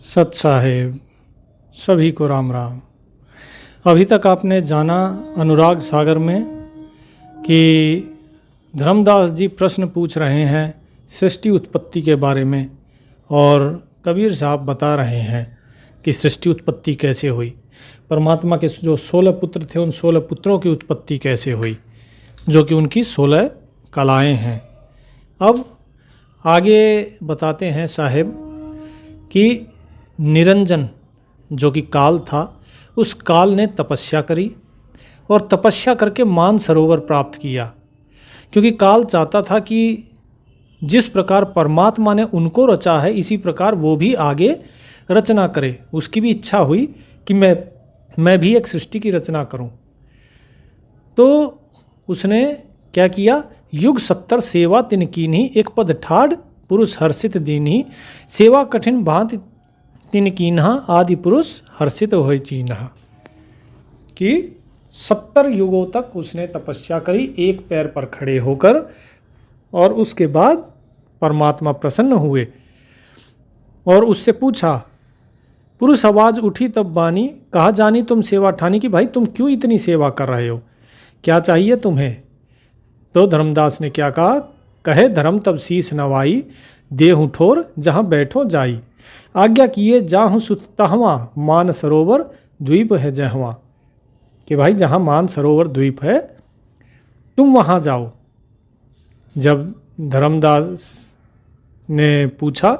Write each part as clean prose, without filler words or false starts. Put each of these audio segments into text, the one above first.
सत साहेब सभी को राम राम। अभी तक आपने जाना अनुराग सागर में कि धर्मदास जी प्रश्न पूछ रहे हैं सृष्टि उत्पत्ति के बारे में, और कबीर साहब बता रहे हैं कि सृष्टि उत्पत्ति कैसे हुई, परमात्मा के जो 16 पुत्र थे उन 16 पुत्रों की उत्पत्ति कैसे हुई, जो कि उनकी 16 कलाएं हैं। अब आगे बताते हैं साहेब कि निरंजन जो कि काल था, उस काल ने तपस्या करी और तपस्या करके मानसरोवर प्राप्त किया, क्योंकि काल चाहता था कि जिस प्रकार परमात्मा ने उनको रचा है इसी प्रकार वो भी आगे रचना करे। उसकी भी इच्छा हुई कि मैं भी एक सृष्टि की रचना करूं। तो उसने क्या किया, युग 70 सेवा तिन कीन्ही, एक पद ठाड़ पुरुष हर्षित दीन्ही, सेवा कठिन भांति तिन कीन्हा, आदि पुरुष हर्षित होय चीन्हा। कि 70 युगों तक उसने तपस्या करी एक पैर पर खड़े होकर, और उसके बाद परमात्मा प्रसन्न हुए और उससे पूछा। पुरुष आवाज उठी तब बानी, कहा जानी तुम सेवा ठानी, कि भाई तुम क्यों इतनी सेवा कर रहे हो, क्या चाहिए तुम्हें। तो धर्मदास ने क्या कहा, कहे धर्म तब शीस नवाई, देहु ठोर जहाँ बैठो जाई, आज्ञा किए जाहु सुतहवा, मान सरोवर द्वीप है जहवा। कि भाई जहाँ मान सरोवर द्वीप है तुम वहाँ जाओ। जब धर्मदास ने पूछा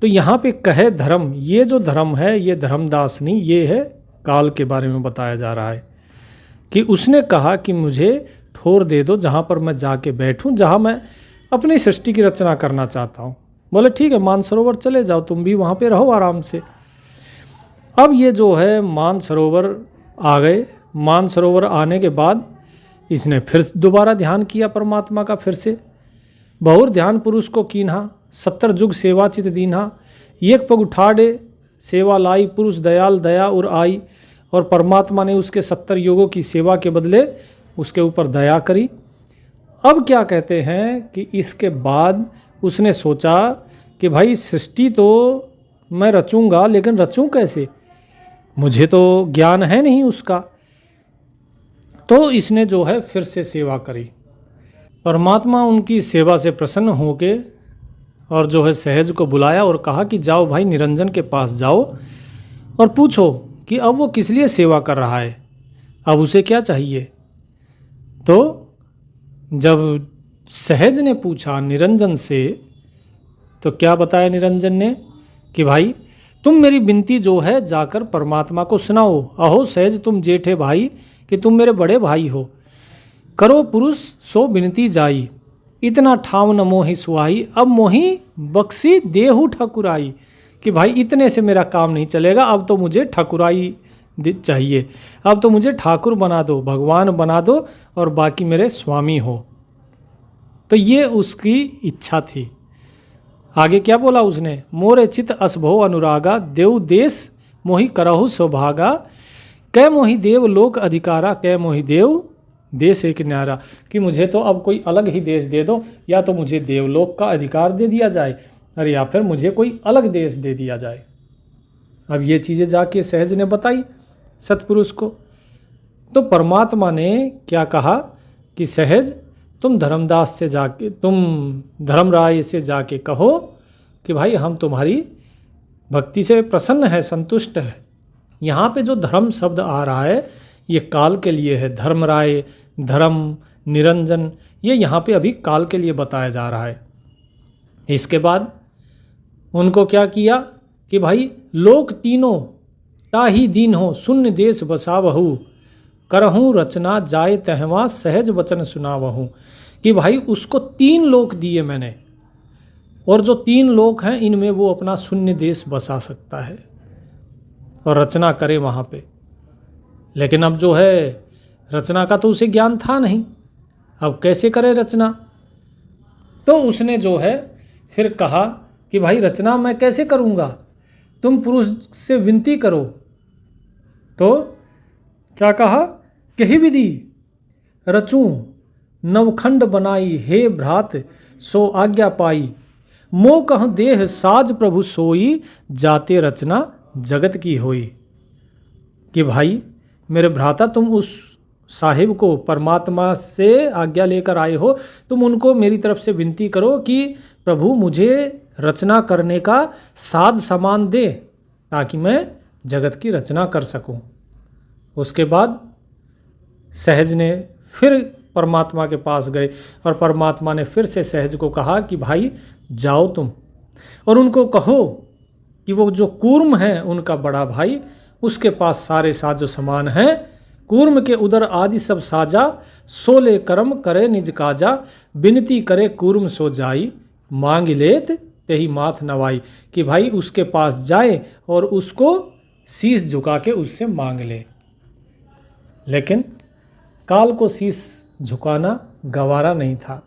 तो यहाँ पे कहे धर्म, ये जो धर्म है ये धर्मदास नहीं, ये है काल के बारे में बताया जा रहा है कि उसने कहा कि मुझे ठोर दे दो जहाँ पर मैं जाके बैठूं, जहाँ मैं अपनी सृष्टि की रचना करना चाहता हूँ। बोले ठीक है मानसरोवर चले जाओ, तुम भी वहाँ पे रहो आराम से। अब ये जो है मानसरोवर आ गए। मानसरोवर आने के बाद इसने फिर दोबारा ध्यान किया परमात्मा का, फिर से बहुर ध्यान पुरुष को कीन्हा, 70 जुग सेवा चित दीन्हा, एक पग उठाड़े सेवा लाई, पुरुष दयाल दया उर आई। और परमात्मा ने उसके 70 युगों की सेवा के बदले उसके ऊपर दया करी। अब क्या कहते हैं कि इसके बाद उसने सोचा कि भाई सृष्टि तो मैं रचूंगा, लेकिन रचूं कैसे, मुझे तो ज्ञान है नहीं उसका। तो इसने जो है फिर से सेवा करी। परमात्मा उनकी सेवा से प्रसन्न होके और जो है सहज को बुलाया और कहा कि जाओ भाई निरंजन के पास जाओ और पूछो कि अब वो किस लिए सेवा कर रहा है, अब उसे क्या चाहिए। तो जब सहज ने पूछा निरंजन से तो क्या बताया निरंजन ने कि भाई तुम मेरी विनती जो है जाकर परमात्मा को सुनाओ। अहो सहज तुम जेठे भाई, कि तुम मेरे बड़े भाई हो, करो पुरुष सो विनती जाई, इतना ठाव न मोहि सुहाई, अब मोहि बख्शी देहु ठकुराई। कि भाई इतने से मेरा काम नहीं चलेगा, अब तो मुझे ठकुराई चाहिए, अब तो मुझे ठाकुर बना दो, भगवान बना दो और बाकी मेरे स्वामी हो। तो ये उसकी इच्छा थी। आगे क्या बोला उसने, मोरे चित असभो अनुरागा, देव देश मोहि करहु सौभागा, कै मोहि देव लोक अधिकारा, कै मोहि देव देश एक न्यारा। कि मुझे तो अब कोई अलग ही देश दे दो, या तो मुझे देवलोक का अधिकार दे दिया जाए और या फिर मुझे कोई अलग देश दे दिया जाए। अब ये चीज़ें जाके सहज ने बताई सतपुरुष को। तो परमात्मा ने क्या कहा कि सहज तुम धर्मदास से जाके, तुम धर्मराय से जाके कहो कि भाई हम तुम्हारी भक्ति से प्रसन्न है, संतुष्ट है। यहाँ पे जो धर्म शब्द आ रहा है ये काल के लिए है। धर्मराय, धर्म, निरंजन, ये यहाँ पे अभी काल के लिए बताया जा रहा है। इसके बाद उनको क्या किया कि भाई लोक तीनों ताही दीन हो, शून्य देश बसावहु, करहूँ रचना जाए तहवा, सहज वचन सुनावहूँ। कि भाई उसको 3 लोक दिए मैंने, और जो 3 लोक हैं इनमें वो अपना शून्य देश बसा सकता है और रचना करे वहाँ पे। लेकिन अब जो है रचना का तो उसे ज्ञान था नहीं, अब कैसे करे रचना। तो उसने जो है फिर कहा कि भाई रचना मैं कैसे करूँगा, तुम पुरुष से विनती करो। तो क्या कहा, कही विधि रचूं नवखंड बनाई, हे भ्रात सो आज्ञा पाई, मो कह देह साज प्रभु सोई, जाते रचना जगत की होई। कि भाई मेरे भ्राता, तुम उस साहिब को परमात्मा से आज्ञा लेकर आए हो, तुम उनको मेरी तरफ से विनती करो कि प्रभु मुझे रचना करने का साज सामान दे, ताकि मैं जगत की रचना कर सकूं। उसके बाद सहज ने फिर परमात्मा के पास गए और परमात्मा ने फिर से सहज को कहा कि भाई जाओ तुम और उनको कहो कि वो जो कूर्म है उनका बड़ा भाई, उसके पास सारे साजो सामान हैं। कूर्म के उदर आदि सब साजा, सोले कर्म करे निज काजा, बिनती करे कूर्म सो जाई, मांग लेत तेही माथ नवाई। कि भाई उसके पास जाए और उसको शीश झुका के उससे मांग ले। लेकिन काल को शीश झुकाना गवारा नहीं था,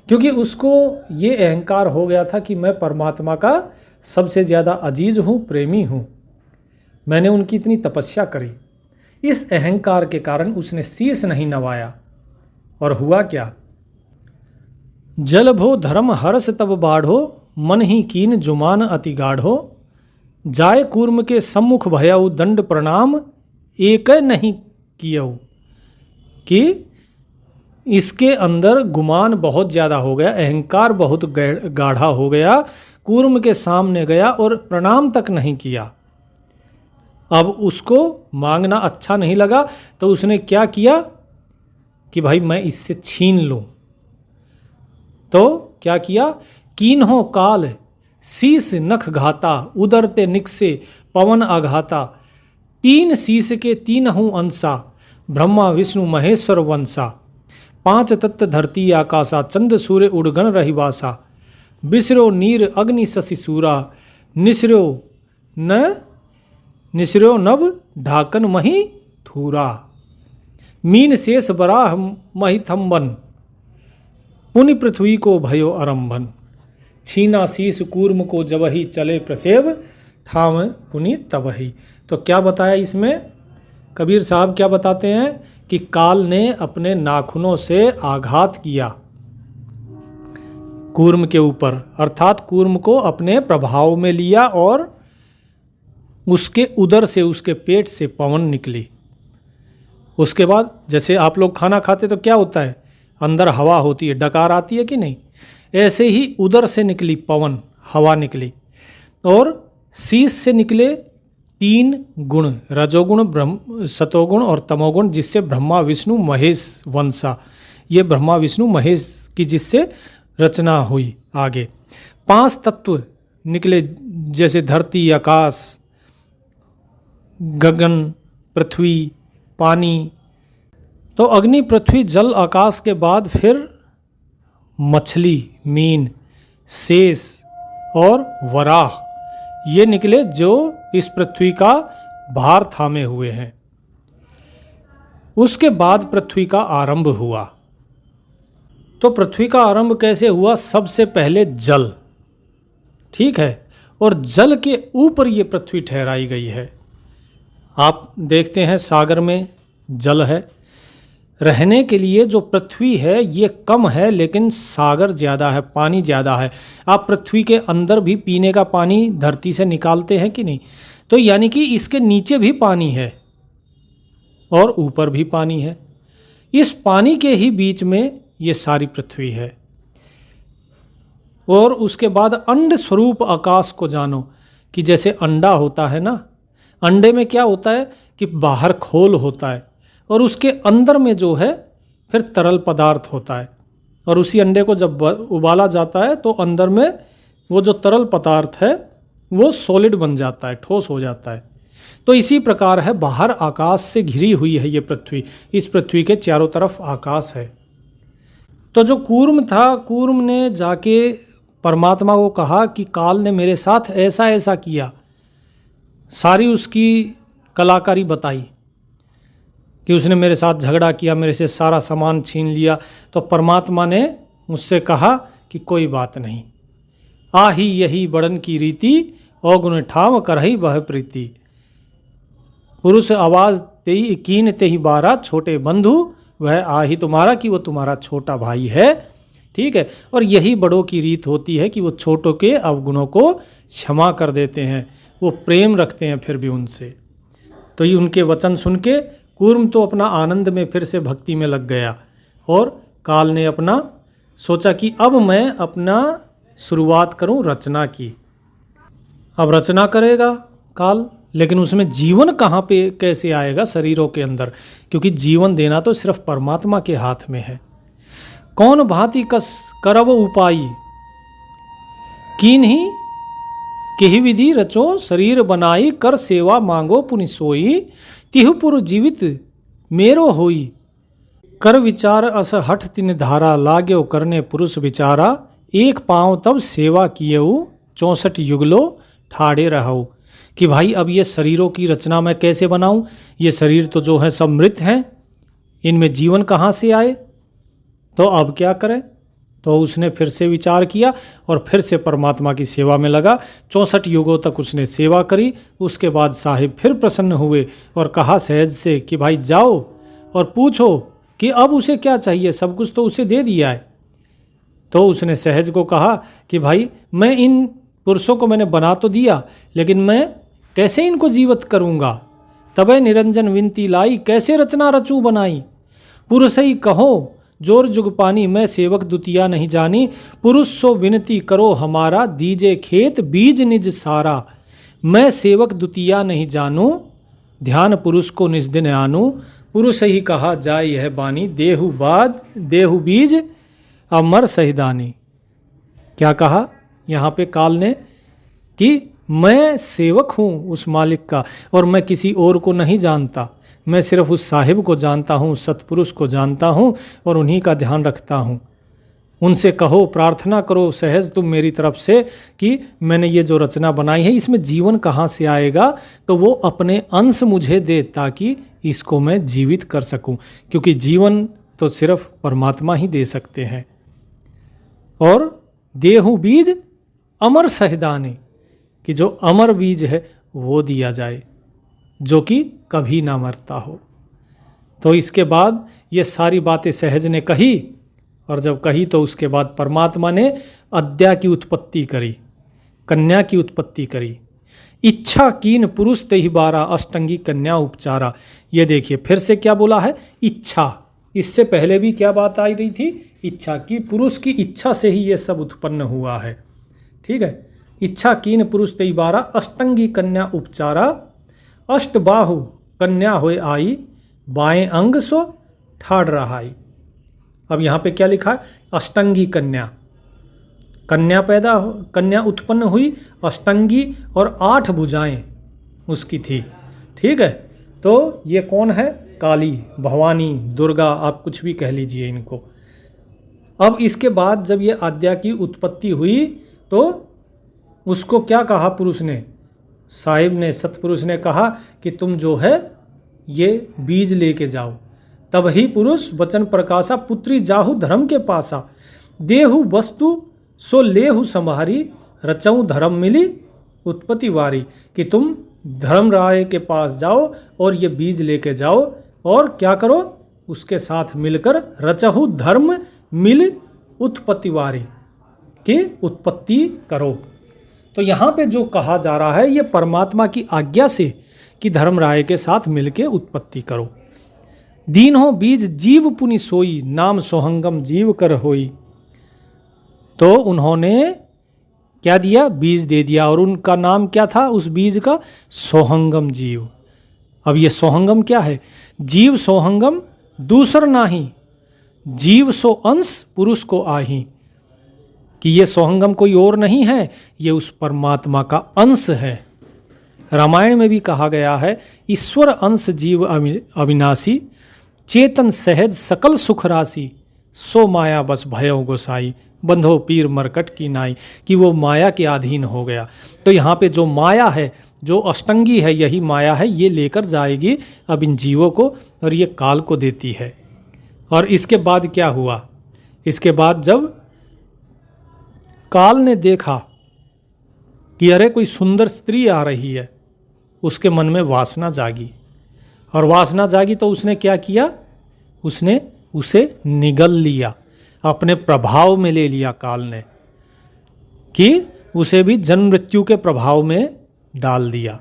क्योंकि उसको ये अहंकार हो गया था कि मैं परमात्मा का सबसे ज़्यादा अजीज हूँ, प्रेमी हूँ, मैंने उनकी इतनी तपस्या करी। इस अहंकार के कारण उसने शीश नहीं नवाया। और हुआ क्या? जल भो धर्म हर्ष तब बाढ़ो, मन ही कीन जुमान अति गाढ़ो, जाय कूर्म के सम्मुख भयउ दंड प्रणाम, एक नहीं कियऊ। कि इसके अंदर गुमान बहुत ज़्यादा हो गया, अहंकार बहुत गाढ़ा हो गया, कूर्म के सामने गया और प्रणाम तक नहीं किया। अब उसको मांगना अच्छा नहीं लगा, तो उसने क्या किया कि भाई मैं इससे छीन लूं। तो क्या किया? कीन्हो काल शीस नख घाता, उदरते निकसे पवन आघाता, तीन शीस के तीनहु अंसा, ब्रह्मा विष्णु महेश्वर वंशा, पांच तत्व धरती आकाशा, चंद सूर्य उड़गण रहिवासा, बिसरो नीर अग्नि शशि सूरा, निसरो नभ ढाकन मही थूरा, मीन शेष बराह मही थम्बन, पुनि पृथ्वी को भयो आरंभन, छीना शीस कूर्म को जबहि चले प्रसेव, ठाम पुनि तबहि। तो क्या बताया इसमें? कबीर साहब क्या बताते हैं कि काल ने अपने नाखूनों से आघात किया कूर्म के ऊपर, अर्थात कूर्म को अपने प्रभाव में लिया और उसके उदर से, उसके पेट से पवन निकली। उसके बाद जैसे आप लोग खाना खाते तो क्या होता है, अंदर हवा होती है, डकार आती है कि नहीं, ऐसे ही उदर से निकली पवन, हवा निकली, और शीश से निकले तीन गुण, रजोगुण, ब्रह्म सतोगुण और तमोगुण, जिससे ब्रह्मा विष्णु महेश वंशा, ये ब्रह्मा विष्णु महेश की जिससे रचना हुई। आगे पांच तत्व निकले, जैसे धरती, आकाश, गगन, पृथ्वी, पानी। तो अग्नि, पृथ्वी, जल, आकाश के बाद फिर मछली, मीन, शेष और वराह, ये निकले जो इस पृथ्वी का भार थामे हुए हैं। उसके बाद पृथ्वी का आरंभ हुआ। तो पृथ्वी का आरंभ कैसे हुआ? सबसे पहले जल, ठीक है, और जल के ऊपर ये पृथ्वी ठहराई गई है। आप देखते हैं सागर में जल है, रहने के लिए जो पृथ्वी है ये कम है, लेकिन सागर ज़्यादा है, पानी ज़्यादा है। आप पृथ्वी के अंदर भी पीने का पानी धरती से निकालते हैं कि नहीं? तो यानी कि इसके नीचे भी पानी है और ऊपर भी पानी है। इस पानी के ही बीच में ये सारी पृथ्वी है। और उसके बाद अंड स्वरूप आकाश को जानो, कि जैसे अंडा होता है ना, अंडे में क्या होता है कि बाहर खोल होता है और उसके अंदर में जो है फिर तरल पदार्थ होता है, और उसी अंडे को जब उबाला जाता है तो अंदर में वो जो तरल पदार्थ है वो सॉलिड बन जाता है, ठोस हो जाता है। तो इसी प्रकार है, बाहर आकाश से घिरी हुई है ये पृथ्वी, इस पृथ्वी के चारों तरफ आकाश है। तो जो कूर्म था, कूर्म ने जाके परमात्मा को कहा कि काल ने मेरे साथ ऐसा ऐसा किया, सारी उसकी कलाकारी बताई कि उसने मेरे साथ झगड़ा किया, मेरे से सारा सामान छीन लिया। तो परमात्मा ने मुझसे कहा कि कोई बात नहीं, आही यही बड़न की रीति, औगुण ठाव करही बह प्रीति, पुरुष आवाज तेई कीन तेही बारा, छोटे बंधु वह आही तुम्हारा, कि वो तुम्हारा छोटा भाई है। ठीक है। और यही बड़ों की रीत होती है कि वो छोटों के अवगुणों को क्षमा कर देते हैं, वो प्रेम रखते हैं फिर भी उनसे। तो ये उनके वचन सुन के कूर्म तो अपना आनंद में फिर से भक्ति में लग गया और काल ने अपना सोचा कि अब मैं अपना शुरुआत करूं रचना की। अब रचना करेगा काल, लेकिन उसमें जीवन कहाँ पे कैसे आएगा शरीरों के अंदर, क्योंकि जीवन देना तो सिर्फ परमात्मा के हाथ में है। कौन भांति कस करव उपाई, कीन्ही केहि विधि रचो शरीर बनाई, कर सेवा मांगो पुनि सोई, तिहु पुर जीवित मेरो होई, कर विचार अस हठ तिन धारा, लाग्यो करने पुरुष विचारा, एक पाँव तब सेवा किएऊ 64 युगलो ठाड़े रहऊ। कि भाई अब ये शरीरों की रचना मैं कैसे बनाऊं, ये शरीर तो जो है सब मृत हैं, इनमें जीवन कहाँ से आए, तो अब क्या करें। तो उसने फिर से विचार किया और फिर से परमात्मा की सेवा में लगा। 64 युगों तक उसने सेवा करी। उसके बाद साहिब फिर प्रसन्न हुए और कहा सहज से कि भाई जाओ और पूछो कि अब उसे क्या चाहिए, सब कुछ तो उसे दे दिया है। तो उसने सहज को कहा कि भाई मैं इन पुरुषों को मैंने बना तो दिया, लेकिन मैं कैसे इनको जीवित करूँगा। तबे निरंजन विनती लाई, कैसे रचना रचूं बनाई। पुरुष ही कहो जोर जुग पानी, मैं सेवक दुतिया नहीं जानी। पुरुष सो विनती करो हमारा, दीजे खेत बीज निज सारा। मैं सेवक दुतिया नहीं जानू, ध्यान पुरुष को निज दिन आनू। पुरुष ही कहा जाय यह बानी, देहु बीज अमर सहिदानी। क्या कहा यहाँ पे काल ने कि मैं सेवक हूँ उस मालिक का और मैं किसी और को नहीं जानता, मैं सिर्फ उस साहिब को जानता हूँ, सतपुरुष को जानता हूँ और उन्हीं का ध्यान रखता हूँ। उनसे कहो प्रार्थना करो सहज तुम मेरी तरफ से कि मैंने ये जो रचना बनाई है इसमें जीवन कहाँ से आएगा, तो वो अपने अंश मुझे दे ताकि इसको मैं जीवित कर सकूँ, क्योंकि जीवन तो सिर्फ परमात्मा ही दे सकते हैं। और देहु बीज अमर सहिदानी, कि जो अमर बीज है वो दिया जाए जो कि कभी ना मरता हो। तो इसके बाद ये सारी बातें सहज ने कही और जब कही तो उसके बाद परमात्मा ने अद्या की उत्पत्ति करी, कन्या की उत्पत्ति करी। इच्छा कीन पुरुष तेहि बारा, अष्टंगी कन्या उपचारा। ये देखिए फिर से क्या बोला है, इच्छा। इससे पहले भी क्या बात आई रही थी, इच्छा की, पुरुष की इच्छा से ही ये सब उत्पन्न हुआ है। ठीक है, इच्छा कीन पुरुष तेहि बारा, अष्टंगी कन्या उपचारा, अष्टबाहु कन्या होए आई, बाएं अंग सो ठाड़ रहाई। अब यहाँ पे क्या लिखा है, अष्टंगी कन्या, कन्या उत्पन्न हुई, अष्टंगी और 8 भुजाएं उसकी थी। ठीक है, तो ये कौन है, काली, भवानी, दुर्गा, आप कुछ भी कह लीजिए इनको। अब इसके बाद जब ये आद्या की उत्पत्ति हुई तो उसको क्या कहा पुरुष ने, साहिब ने, सतपुरुष ने कहा कि तुम जो है ये बीज लेके जाओ। तब ही पुरुष वचन प्रकाशा, पुत्री जाहु धर्म के पासा, देहु वस्तु सो लेहु संभारी, रचऊ धर्म मिली उत्पत्ति वारी। कि तुम धर्म राय के पास जाओ और ये बीज लेके जाओ और क्या करो, उसके साथ मिलकर रचहु धर्म मिल उत्पत्ति वारी, की उत्पत्ति करो। तो यहाँ पे जो कहा जा रहा है ये परमात्मा की आज्ञा से कि धर्म राय के साथ मिलके उत्पत्ति करो। दीन हो बीज जीव पुनि सोई, नाम सोहंगम जीव कर होई। तो उन्होंने क्या दिया, बीज दे दिया और उनका नाम क्या था उस बीज का, सोहंगम जीव। अब ये सोहंगम क्या है, जीव सोहंगम दूसर नाही, जीव सो अंश पुरुष को आही। कि ये सोहंगम कोई और नहीं है, ये उस परमात्मा का अंश है। रामायण में भी कहा गया है, ईश्वर अंश जीव अविनाशी, चेतन सहज सकल सुख राशि, सो माया बस भयो गोसाई, बंधो पीर मरकट की नाई। कि वो माया के अधीन हो गया। तो यहाँ पे जो माया है, जो अष्टंगी है, यही माया है, ये लेकर जाएगी अब इन जीवों को और ये काल को देती है। और इसके बाद क्या हुआ, इसके बाद जब काल ने देखा कि अरे कोई सुंदर स्त्री आ रही है, उसके मन में वासना जागी और वासना जागी तो उसने क्या किया, उसने उसे निगल लिया। अपने प्रभाव में ले लिया काल ने, कि उसे भी जन्म मृत्यु के प्रभाव में डाल दिया।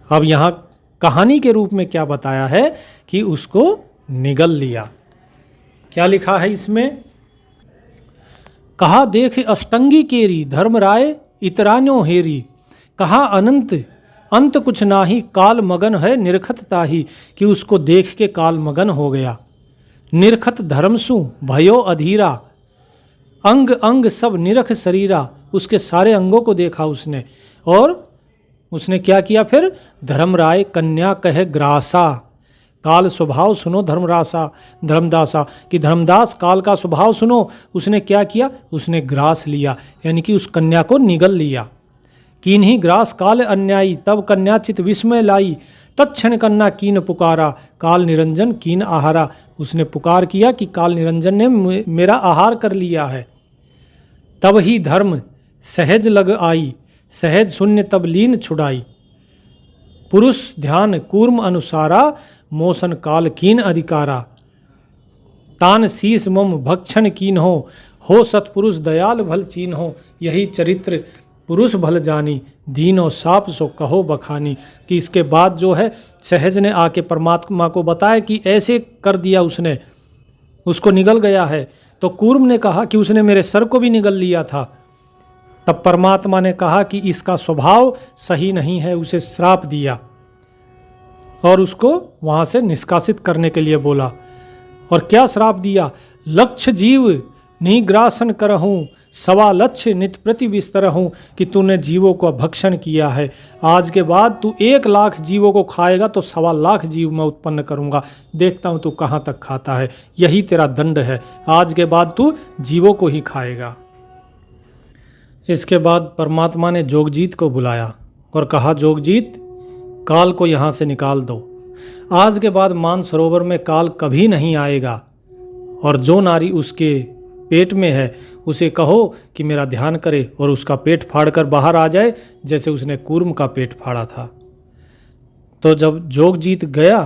अब यहाँ कहानी के रूप में क्या बताया है कि उसको निगल लिया। क्या लिखा है इसमें? कहा देख अष्टंगी केरी, धर्मराय इतरान्यो हेरी। कहा अनंत अंत कुछ नाही, काल मगन है निरखत ताही। कि उसको देख के काल मगन हो गया। निरखत धर्मसु भयो अधीरा, अंग अंग सब निरख शरीरा। उसके सारे अंगों को देखा उसने, और उसने क्या किया फिर? धर्मराय कन्या कहे ग्रासा। काल स्वभाव सुनो धर्मदासा, कि धर्मदास काल का स्वभाव सुनो। उसने क्या किया? उसने ग्रास लिया, यानी कि उस कन्या को निगल लिया। कीन्ही ग्रास काल अन्यायी, तब कन्या चित विस्मय लाई। तत्क्षण कन्या कीन पुकारा, काल निरंजन कीन आहारा। उसने पुकार किया कि काल निरंजन ने मेरा आहार कर लिया है। तब ही धर्म सहज लग आई, सहज शून्य तब लीन छुड़ाई। पुरुष ध्यान कूर्म अनुसारा, मोसन काल कीन अधिकारा। तान शीस मम भक्षण कीन हो सतपुरुष दयाल भल चीन हो। यही चरित्र पुरुष भल जानी, दीनो साप सो कहो बखानी। कि इसके बाद जो है सहज ने आके परमात्मा को बताया कि ऐसे कर दिया उसने, उसको निगल गया है। तो कूर्म ने कहा कि उसने मेरे सर को भी निगल लिया था। तब परमात्मा ने कहा कि इसका स्वभाव सही नहीं है, उसे श्राप दिया और उसको वहाँ से निष्कासित करने के लिए बोला। और क्या श्राप दिया? लक्ष्य जीव निग्रासन करहूँ, सवा लक्ष्य नित प्रति विस्तरहूँ। कि तूने जीवों को भक्षण किया है, आज के बाद तू 1,00,000 जीवों को खाएगा तो 1,25,000 जीव मैं उत्पन्न करूँगा। देखता हूँ तू कहाँ तक खाता है, यही तेरा दंड है। आज के बाद तू जीवों को ही खाएगा। इसके बाद परमात्मा ने जोगजीत को बुलाया और कहा, जोगजीत काल को यहाँ से निकाल दो। आज के बाद मानसरोवर में काल कभी नहीं आएगा। और जो नारी उसके पेट में है उसे कहो कि मेरा ध्यान करे और उसका पेट फाड़कर बाहर आ जाए, जैसे उसने कूर्म का पेट फाड़ा था। तो जब जोगजीत गया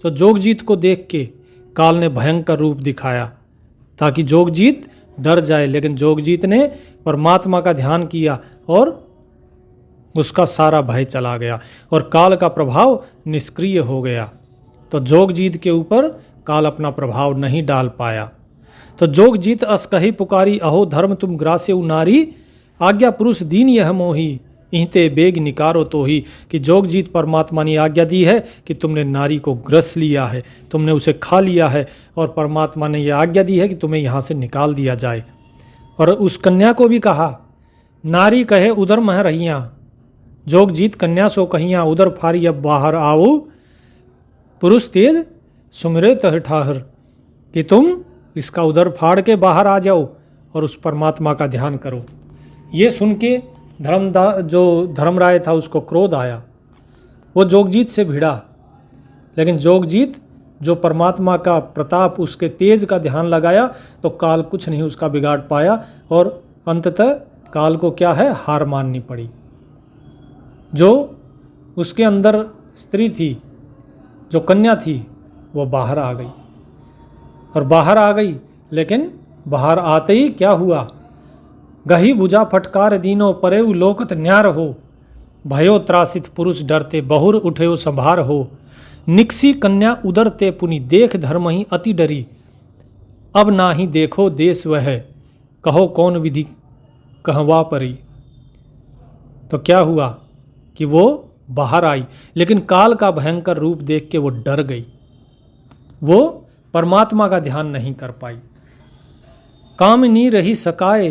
तो जोगजीत को देख के काल ने भयंकर रूप दिखाया ताकि जोगजीत डर जाए। लेकिन जोगजीत ने परमात्मा का ध्यान किया और उसका सारा भय चला गया और काल का प्रभाव निष्क्रिय हो गया। तो जोगजीत के ऊपर काल अपना प्रभाव नहीं डाल पाया। तो जोगजीत अस कही पुकारी, अहो धर्म तुम ग्रासे नारी। आज्ञा पुरुष दीन यह मोही, इहते बेग निकारो तो ही। कि जोगजीत परमात्मा ने आज्ञा दी है कि तुमने नारी को ग्रस लिया है, तुमने उसे खा लिया है, और परमात्मा ने यह आज्ञा दी है कि तुम्हें यहाँ से निकाल दिया जाए। और उस कन्या को भी कहा, नारी कहे उधर मह रहियाँ, जोगजीत कन्या सो कहियाँ, उधर फारी अब बाहर आओ। पुरुष तेज सुमिरे तह ठाहर। कि तुम इसका उधर फाड़ के बाहर आ जाओ और उस परमात्मा का ध्यान करो। ये सुन के जो धर्मराय था उसको क्रोध आया, वो जोगजीत से भिड़ा। लेकिन जोगजीत जो परमात्मा का प्रताप, उसके तेज का ध्यान लगाया तो काल कुछ नहीं उसका बिगाड़ पाया और अंततः काल को क्या है, हार माननी पड़ी। जो उसके अंदर स्त्री थी, जो कन्या थी, वो बाहर आ गई और बाहर आ गई। लेकिन बाहर आते ही क्या हुआ, गही भुजा फटकार दीनो परेउ लोकत न्यार हो। भयो त्रासित पुरुष डरते बहुर उठेओ संभार हो। निकसी कन्या उदरते पुनि देख धर्म ही अति डरी। अब ना ही देखो देश वह, कहो कौन विधि कहवा परी। तो क्या हुआ कि वो बाहर आई, लेकिन काल का भयंकर रूप देख के वो डर गई। वो परमात्मा का ध्यान नहीं कर पाई। कामनी रही सकाए,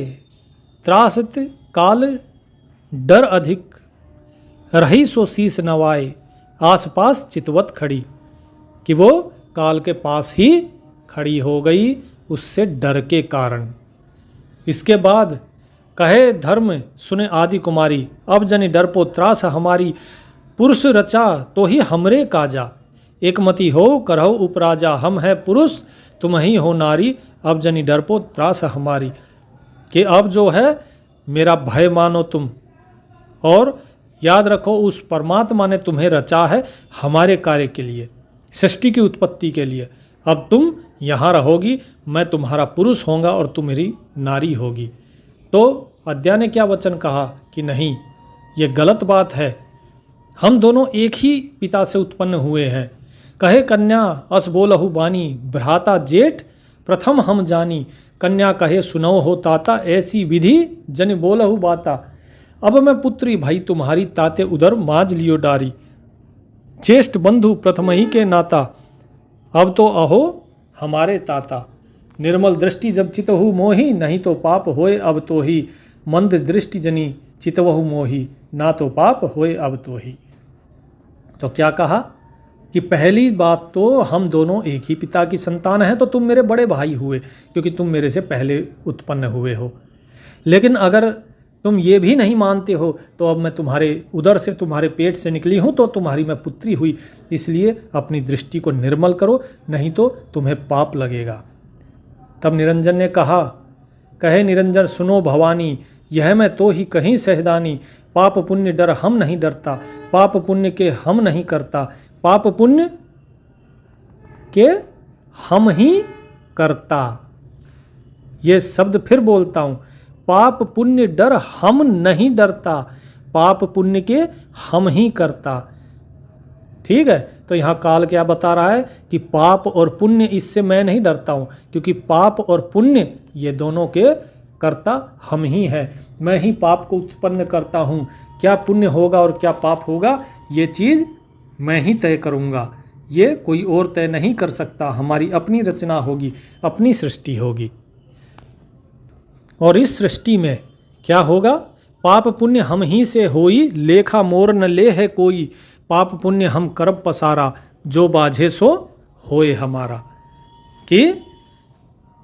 त्रासित काल डर अधिक। रही सो शीस नवाए, आसपास चितवत खड़ी। कि वो काल के पास ही खड़ी हो गई उससे डर के कारण। इसके बाद कहे धर्म सुने आदि कुमारी, अब जनि डरपो त्रास हमारी। पुरुष रचा तो ही हमरे काजा, एक मति हो करहो उपराजा। हम है पुरुष तुम ही हो नारी, अब जनि डरपो त्रास हमारी। कि अब जो है मेरा भय मानो तुम, और याद रखो उस परमात्मा ने तुम्हें रचा है हमारे कार्य के लिए, सृष्टि की उत्पत्ति के लिए। अब तुम यहाँ रहोगी, मैं तुम्हारा पुरुष होऊंगा और तुम मेरी नारी होगी। तो अद्या ने क्या वचन कहा कि नहीं, ये गलत बात है, हम दोनों एक ही पिता से उत्पन्न हुए हैं। कहे कन्या अस बोलहु बानी, भ्राता जेठ प्रथम हम जानी। कन्या कहे सुनो हो ताता, ऐसी विधि जन बोलहु बाता। अब मैं पुत्री भाई तुम्हारी, ताते उधर माज लियो डारी। ज्येष्ठ बंधु प्रथम ही के नाता, अब तो अहो हमारे ताता। निर्मल दृष्टि जब चितहु मोही, नहीं तो पाप होए अब तो ही। मंद दृष्टि जनी चितवहु मोही, ना तो पाप होए अब तो ही। तो क्या कहा कि पहली बात तो हम दोनों एक ही पिता की संतान हैं, तो तुम मेरे बड़े भाई हुए क्योंकि तुम मेरे से पहले उत्पन्न हुए हो। लेकिन अगर तुम ये भी नहीं मानते हो तो अब मैं तुम्हारे उदर से, तुम्हारे पेट से निकली हूँ, तो तुम्हारी मैं पुत्री हुई। इसलिए अपनी दृष्टि को निर्मल करो, नहीं तो तुम्हें पाप लगेगा। तब निरंजन ने कहा, कहे निरंजन सुनो भवानी, यह मैं तो ही कहीं सहदानी। पाप पुण्य डर हम नहीं डरता, पाप पुण्य के हम नहीं करता। पाप पुण्य के हम ही करता। ये शब्द फिर बोलता हूँ, पाप पुण्य डर हम नहीं डरता, पाप पुण्य के हम ही करता। ठीक है, तो यहाँ काल क्या बता रहा है कि पाप और पुण्य, इससे मैं नहीं डरता हूँ, क्योंकि पाप और पुण्य ये दोनों के करता हम ही है। मैं ही पाप को उत्पन्न करता हूँ। क्या पुण्य होगा और क्या पाप होगा, ये चीज़ मैं ही तय करूँगा, ये कोई और तय नहीं कर सकता। हमारी अपनी रचना होगी, अपनी सृष्टि होगी। और इस सृष्टि में क्या होगा, पाप पुण्य हम ही से होई, लेखा मोर न ले है कोई। पाप पुण्य हम करब पसारा, जो बाझे सो होए हमारा। कि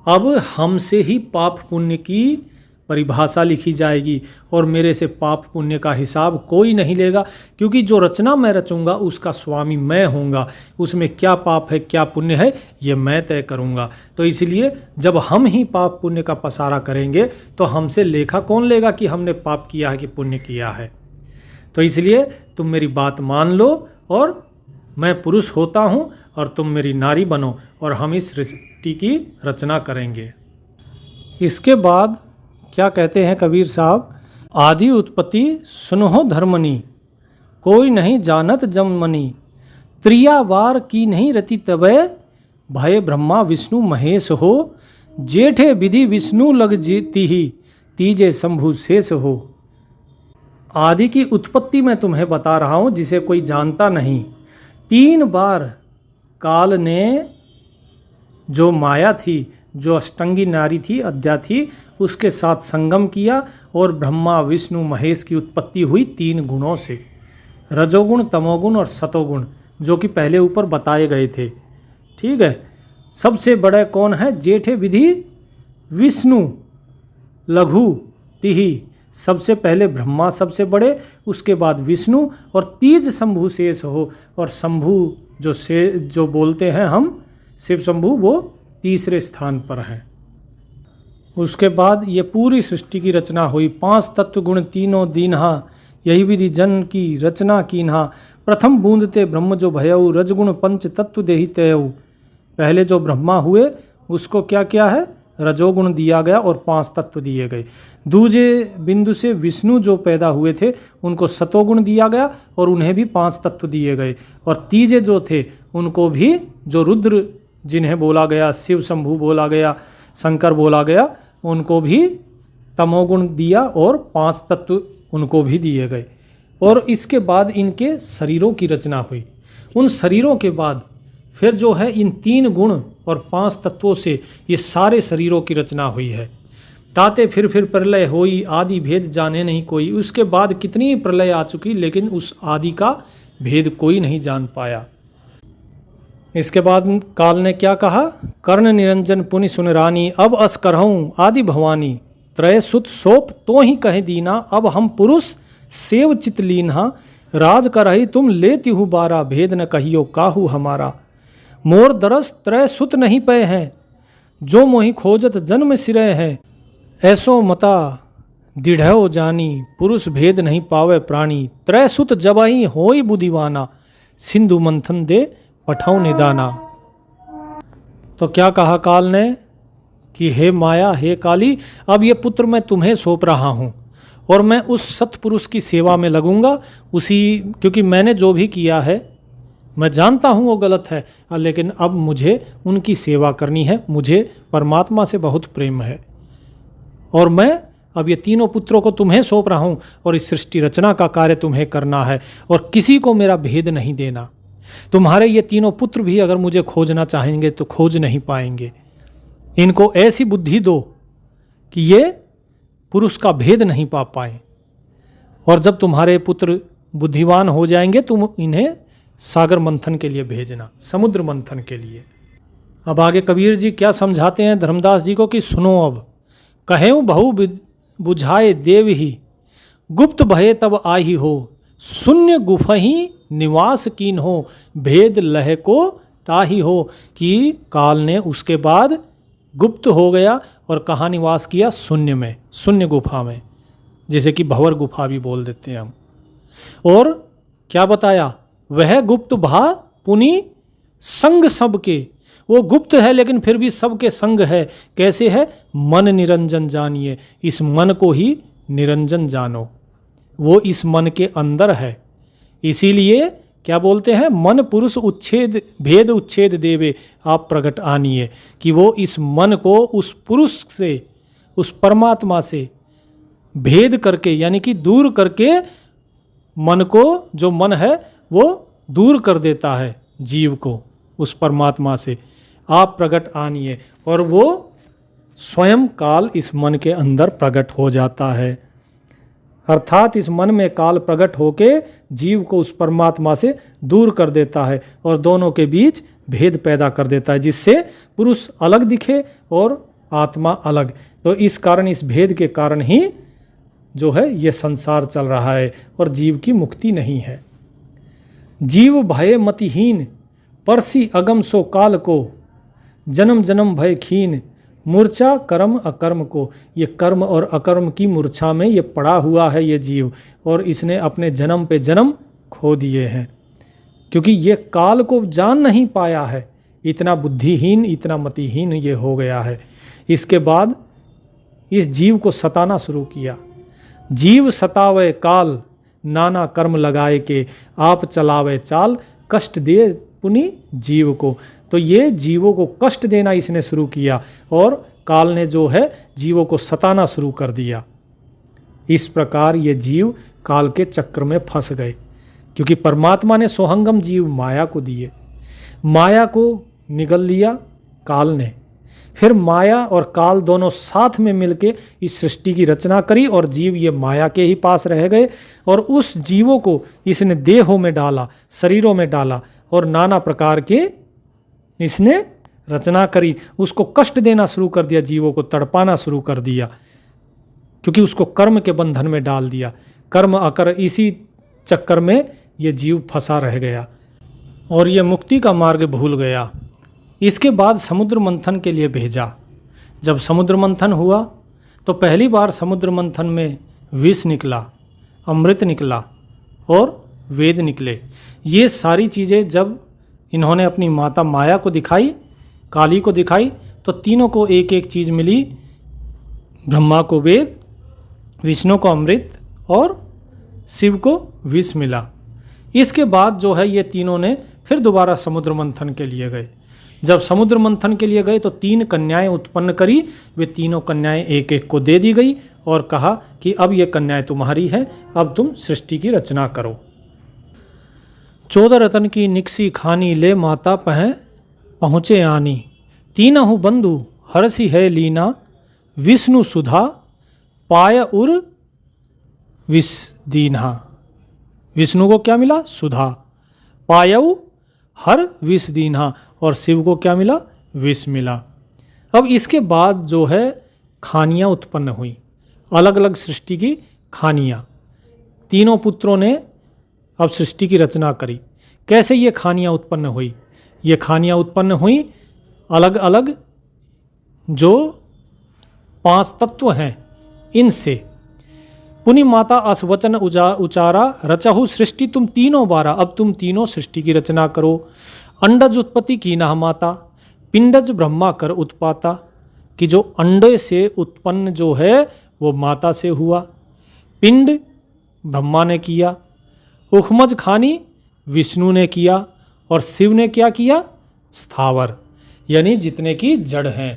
अब हमसे ही पाप पुण्य की परिभाषा लिखी जाएगी और मेरे से पाप पुण्य का हिसाब कोई नहीं लेगा, क्योंकि जो रचना मैं रचूंगा उसका स्वामी मैं होऊंगा। उसमें क्या पाप है क्या पुण्य है ये मैं तय करूंगा। तो इसलिए जब हम ही पाप पुण्य का पसारा करेंगे तो हमसे लेखा कौन लेगा कि हमने पाप किया है कि पुण्य किया है। तो इसलिए तुम मेरी बात मान लो और मैं पुरुष होता हूँ और तुम मेरी नारी बनो और हम इस सृष्टि की रचना करेंगे। इसके बाद क्या कहते हैं कबीर साहब, आदि उत्पत्ति सुनहो धर्मनी, कोई नहीं जानत जममनी। त्रियावार की नहीं रति तबे, भय ब्रह्मा विष्णु महेश हो। जेठे विधि विष्णु लग जीती ही, तीजे शंभु शेष हो। आदि की उत्पत्ति मैं तुम्हें बता रहा हूँ जिसे कोई जानता नहीं। 3 बार काल ने जो माया थी, जो अष्टंगी नारी थी, अद्या थी, उसके साथ संगम किया और ब्रह्मा विष्णु महेश की उत्पत्ति हुई 3 गुणों से, रजोगुण तमोगुण और सतोगुण, जो कि पहले ऊपर बताए गए थे। ठीक है, सबसे बड़े कौन है, जेठे विधि विष्णु लघु तिहि, सबसे पहले ब्रह्मा सबसे बड़े, उसके बाद विष्णु और तीज शंभु शेष हो। और शंभु जो बोलते हैं हम शिव शंभु, वो तीसरे स्थान पर हैं। उसके बाद ये पूरी सृष्टि की रचना हुई। 5 तत्व गुण तीनों दीन्हा, यही विधि जन की रचना कीन्हा। प्रथम बूंदते ब्रह्म जो भयऊ, रजगुण पंच तत्व देहि तयऊ। पहले जो ब्रह्मा हुए उसको क्या क्या है, रजोगुण दिया गया और 5 तत्व दिए गए। दूजे बिंदु से विष्णु जो पैदा हुए थे उनको सतोगुण दिया गया और उन्हें भी 5 तत्व दिए गए। और तीजे जो थे उनको भी, जो रुद्र जिन्हें बोला गया, शिव शंभु बोला गया, शंकर बोला गया, उनको भी तमोगुण दिया और 5 तत्व उनको भी दिए गए। और इसके बाद इनके शरीरों की रचना हुई। उन शरीरों के बाद फिर जो है इन 3 गुण और 5 तत्वों से ये सारे शरीरों की रचना हुई है। ताते फिर प्रलय होई, आदि भेद जाने नहीं कोई। उसके बाद कितनी प्रलय आ चुकी, लेकिन उस आदि का भेद कोई नहीं जान पाया। इसके बाद काल ने क्या कहा, कर्ण निरंजन पुनि सुन रानी, अब अस करहूँ आदि भवानी। त्रय सुत सोप तो ही कहे दीना, अब हम पुरुष सेव चित लीन्हा। राज करही तुम लेती हूँ बारा, भेद न कहियो काहू हमारा। मोर दरस त्रय सुत नहीं पे हैं, जो मोहि खोजत जन्म सिरय है। ऐसो मता दृढ़ो जानी, पुरुष भेद नहीं पावे प्राणी। त्रय सुत जबहि होई बुद्धिवाना, सिंधु मंथन दे पठाओ निदाना। तो क्या कहा काल ने कि हे माया, हे काली, अब ये पुत्र मैं तुम्हें सौंप रहा हूँ और मैं उस सत्पुरुष की सेवा में लगूंगा, क्योंकि मैंने जो भी किया है मैं जानता हूँ वो गलत है, लेकिन अब मुझे उनकी सेवा करनी है। मुझे परमात्मा से बहुत प्रेम है और मैं अब ये तीनों पुत्रों को तुम्हें सौंप रहा हूँ और इस सृष्टि रचना का कार्य तुम्हें करना है और किसी को मेरा भेद नहीं देना। तुम्हारे ये तीनों पुत्र भी अगर मुझे खोजना चाहेंगे तो खोज नहीं पाएंगे। इनको ऐसी बुद्धि दो कि ये पुरुष का भेद नहीं पा पाए, और जब तुम्हारे पुत्र बुद्धिवान हो जाएंगे तुम इन्हें सागर मंथन के लिए भेजना, समुद्र मंथन के लिए। अब आगे कबीर जी क्या समझाते हैं धर्मदास जी को कि सुनो अब, कहें बहु बुझाए देव ही, गुप्त भये तब आही हो, शून्य गुफही निवास कीन हो, भेद लह को ताही हो। कि काल ने उसके बाद गुप्त हो गया और कहाँ निवास किया? शून्य में, शून्य गुफा में, जैसे कि भंवर गुफा भी बोल देते हैं हम। और क्या बताया? वह गुप्त भा पुनि संग सबके, वो गुप्त है लेकिन फिर भी सबके संग है। कैसे है? मन निरंजन जानिए, इस मन को ही निरंजन जानो, वो इस मन के अंदर है। इसीलिए क्या बोलते हैं? मन पुरुष उच्छेद भेद उच्छेद देवे आप प्रगट आनिए, कि वो इस मन को उस पुरुष से, उस परमात्मा से भेद करके, यानी कि दूर करके, मन को, जो मन है वो दूर कर देता है जीव को उस परमात्मा से। आप प्रगट आनिए, और वो स्वयं काल इस मन के अंदर प्रकट हो जाता है। अर्थात इस मन में काल प्रकट होके जीव को उस परमात्मा से दूर कर देता है और दोनों के बीच भेद पैदा कर देता है, जिससे पुरुष अलग दिखे और आत्मा अलग। तो इस कारण, इस भेद के कारण ही जो है ये संसार चल रहा है और जीव की मुक्ति नहीं है। जीव भय मतिहीन, परसी अगम सो काल को, जन्म जन्म भय खीन, मूर्छा कर्म अकर्म को। ये कर्म और अकर्म की मूर्छा में ये पड़ा हुआ है ये जीव, और इसने अपने जन्म पे जन्म खो दिए हैं, क्योंकि ये काल को जान नहीं पाया है। इतना बुद्धिहीन, इतना मतिहीन ये हो गया है। इसके बाद इस जीव को सताना शुरू किया। जीव सतावे काल, नाना कर्म लगाए के, आप चलावे चाल, कष्ट दे पुनि जीव को। तो ये जीवों को कष्ट देना इसने शुरू किया और काल ने जो है जीवों को सताना शुरू कर दिया। इस प्रकार ये जीव काल के चक्र में फंस गए, क्योंकि परमात्मा ने सोहंगम जीव माया को दिए। माया को निगल लिया काल ने, फिर माया और काल दोनों साथ में मिलके इस सृष्टि की रचना करी और जीव ये माया के ही पास रह गए। और उस जीवों को इसने देहों में डाला, शरीरों में डाला और नाना प्रकार के इसने रचना करी। उसको कष्ट देना शुरू कर दिया, जीवों को तड़पाना शुरू कर दिया, क्योंकि उसको कर्म के बंधन में डाल दिया। कर्म अकर, इसी चक्कर में ये जीव फंसा रह गया और ये मुक्ति का मार्ग भूल गया। इसके बाद समुद्र मंथन के लिए भेजा। जब समुद्र मंथन हुआ तो पहली बार समुद्र मंथन में विष निकला, अमृत निकला और वेद निकले। ये सारी चीज़ें जब इन्होंने अपनी माता माया को दिखाई, काली को दिखाई, तो तीनों को एक एक चीज़ मिली। ब्रह्मा को वेद, विष्णु को अमृत और शिव को विष मिला। इसके बाद जो है ये तीनों ने फिर दोबारा समुद्र मंथन के लिए गए। जब समुद्र मंथन के लिए गए तो 3 कन्याएं उत्पन्न करी। वे तीनों कन्याएं एक एक को दे दी गई और कहा कि अब ये कन्याएं तुम्हारी हैं, अब तुम सृष्टि की रचना करो। 14 रतन की निकसी खानी, ले माता पहुँचे आनी, तीनहु बंधु हरसी है लीना, विष्णु सुधा पाय उर विष दीन्हा। विष्णु को क्या मिला? सुधा। पायऊ हर विष दीन्हा, और शिव को क्या मिला? विष मिला। अब इसके बाद जो है खानियाँ उत्पन्न हुई, अलग अलग सृष्टि की खानियाँ। तीनों पुत्रों ने अब सृष्टि की रचना करी। कैसे ये खानियाँ उत्पन्न हुई? ये खानियाँ उत्पन्न हुई अलग अलग जो 5 तत्व हैं इनसे। पुनि माता अस वचन उचारा, रचहु सृष्टि तुम तीनों बारा। अब तुम तीनों सृष्टि की रचना करो। अंडज उत्पत्ति की ना माता, पिंडज ब्रह्मा कर उत्पाता, कि जो अंडे से उत्पन्न जो है वो माता से हुआ। पिंड ब्रह्मा ने किया, उखमज खानी विष्णु ने किया, और शिव ने क्या किया? स्थावर, यानी जितने की जड़ हैं।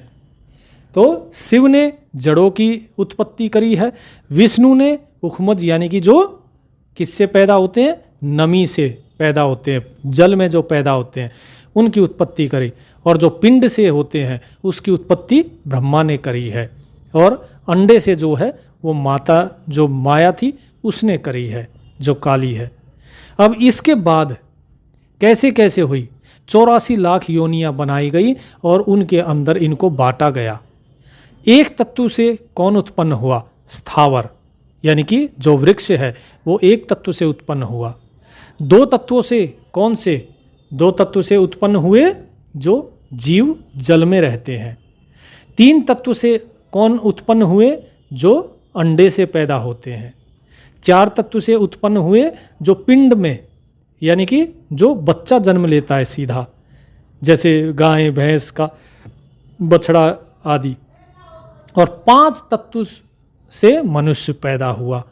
तो शिव ने जड़ों की उत्पत्ति करी है, विष्णु ने उखमज यानी कि जो किससे पैदा होते हैं? नमी से पैदा होते हैं, जल में जो पैदा होते हैं उनकी उत्पत्ति करी, और जो पिंड से होते हैं उसकी उत्पत्ति ब्रह्मा ने करी है, और अंडे से जो है वो माता जो माया थी उसने करी है, जो काली है। अब इसके बाद कैसे कैसे हुई? 84 लाख योनियां बनाई गई और उनके अंदर इनको बांटा गया। एक तत्व से कौन उत्पन्न हुआ? स्थावर, यानी कि जो वृक्ष है वो एक तत्व से उत्पन्न हुआ। दो तत्वों से कौन से? दो तत्व से उत्पन्न हुए जो जीव जल में रहते हैं। तीन तत्व से कौन उत्पन्न हुए? जो अंडे से पैदा होते हैं। चार तत्व से उत्पन्न हुए जो पिंड में, यानी कि जो बच्चा जन्म लेता है सीधा, जैसे गाय भैंस का बछड़ा आदि। और पांच तत्व से मनुष्य पैदा हुआ।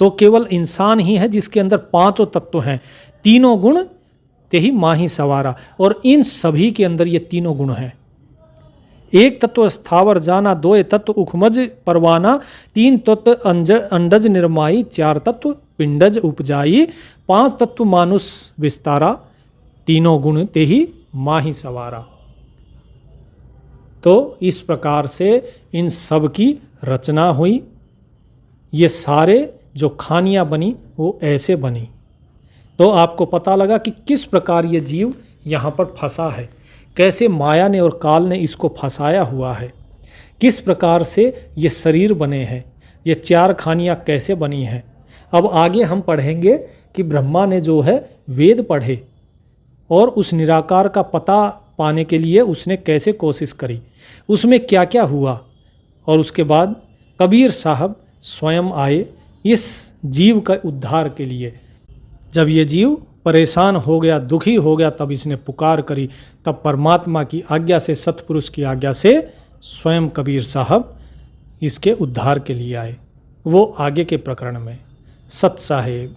तो केवल इंसान ही है जिसके अंदर पांचों तत्व हैं, तीनों गुण ते ही माही सवारा, और इन सभी के अंदर ये तीनों गुण हैं। एक तत्व स्थावर जाना, दो तत्व उखमज परवाना, तीन तत्व अंडज निर्माई, चार तत्व पिंडज उपजाई, पांच तत्व मानुष विस्तारा, तीनों गुण ते ही माही सवारा। तो इस प्रकार से इन सब की रचना हुई। ये सारे जो खानियाँ बनी वो ऐसे बनी। तो आपको पता लगा कि किस प्रकार ये जीव यहाँ पर फंसा है, कैसे माया ने और काल ने इसको फंसाया हुआ है, किस प्रकार से ये शरीर बने हैं, ये चार खानियाँ कैसे बनी हैं। अब आगे हम पढ़ेंगे कि ब्रह्मा ने जो है वेद पढ़े और उस निराकार का पता पाने के लिए उसने कैसे कोशिश करी, उसमें क्या क्या हुआ, और उसके बाद कबीर साहब स्वयं आए इस जीव का उद्धार के लिए। जब ये जीव परेशान हो गया, दुखी हो गया, तब इसने पुकार करी, तब परमात्मा की आज्ञा से, सतपुरुष की आज्ञा से स्वयं कबीर साहब इसके उद्धार के लिए आए। वो आगे के प्रकरण में। सत साहेब।